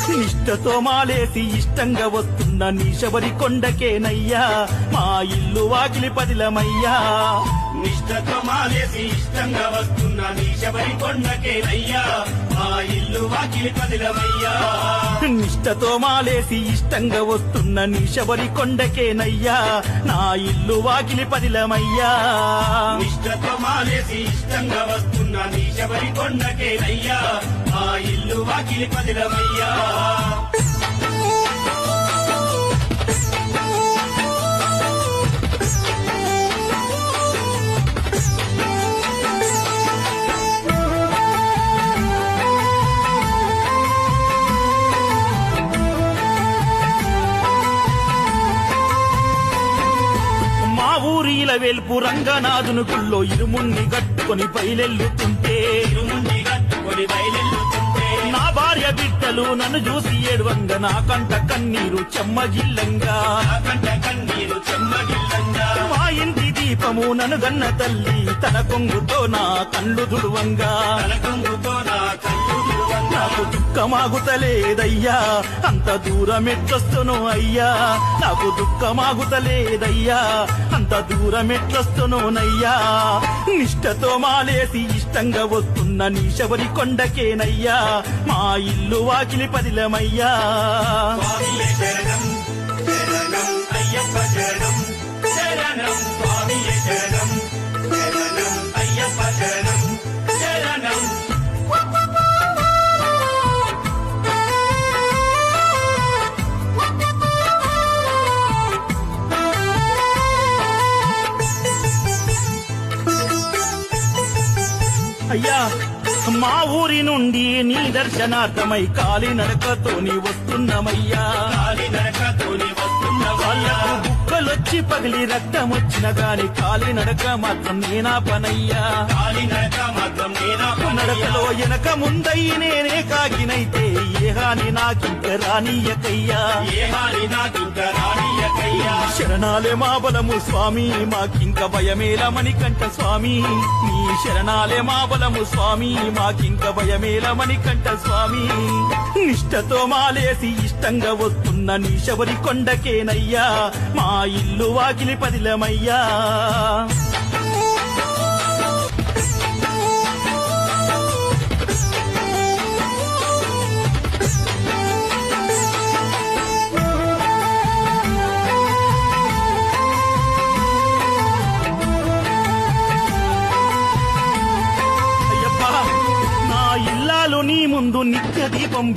నిష్టతో మాలేసి ఇష్టంగా వస్తున్న నీ శబరి కొండకేనయ్యా మా ఇల్లు వాకిలి పదిలమయ్యా. నిష్టతో మాలేసి ఇష్టంగా వస్తున్న నీ శబరి కొండకేనయ్యా మా ఇల్లు వాకిలి పదిలమయ్యా. నిష్టతో మాలేసి ఇష్టంగా వస్తున్న నీ శబరి కొండకేనయ్యా నా ఇల్లు వాకిలి పదిలమయ్యా. నిష్టతో మాలేసి ఇష్టంగా వస్తున్న నీ శబరి కొండకేనయ్యా మా ఇల్లు వాకిలి పదిలమయ్యా. ఊరిల వెల్పు రంగనాథుని గుళ్ళో ఇరుమున్ని గట్టుకొని బయలెల్లుతుంటే నా భార్య బిడ్డలు నన్ను చూసి ఏడువంగ నా కంట కన్నీరు చెమ్మగిల్లంగా. మా ఇంటి దీపము నన్ను గన్న తల్లి తన కొంగుతో నా కళ్ళు దుడువంగా. నాకు దుఃఖమాగుతలేదయ్యా అంత దూరం ఎట్లొస్తును అయ్యా. నాకు దుఃఖమాగుతలేదయ్యా అంత దూరం ఎట్లొస్తునోనయ్యా. నిష్టతో మాలేసి ఇష్టంగా వస్తున్న నీ శబరి కొండకేనయ్యా మా ఇల్లు వాకిలి పదిలమయ్యా. అయ్యా మా ఊరి నుండి నీ దర్శనార్థమై కాలినడకతోని వస్తున్నమయ్యా. బుక్కలొచ్చి పగిలి రక్తం వచ్చిన గాని కాలినడక మాత్రం నేనా పనయ్యా. నడకలో వెనక ముందయ్యి నేనే కాకినైతే ఏ హాని నాకింక రానీయకయ్యా. శరణాలే మా బలము స్వామి మాకింక భయమేలమని కంట స్వామి. నీ శరణాలే మా బలము స్వామి మాకింక భయమేలమని కంట స్వామి. నిష్టతో మాలేసి ఇష్టంగా వస్తున్న నీ శబరి కొండకేనయ్యా మా ఇల్లు వాకిలి పదిలమయ్యా. నీ ముందు నిత్య దీపం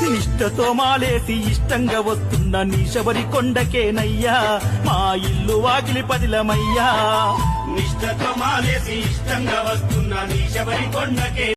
నిష్టతో మాలేసి ఇష్టంగా వస్తున్న నీ శబరి కొండకేనయ్యా మా ఇల్లు వాకిలి పదిలమయ్యా. నిష్టతో మాలేసి ఇష్టంగా వస్తున్న నీ శబరి కొండకే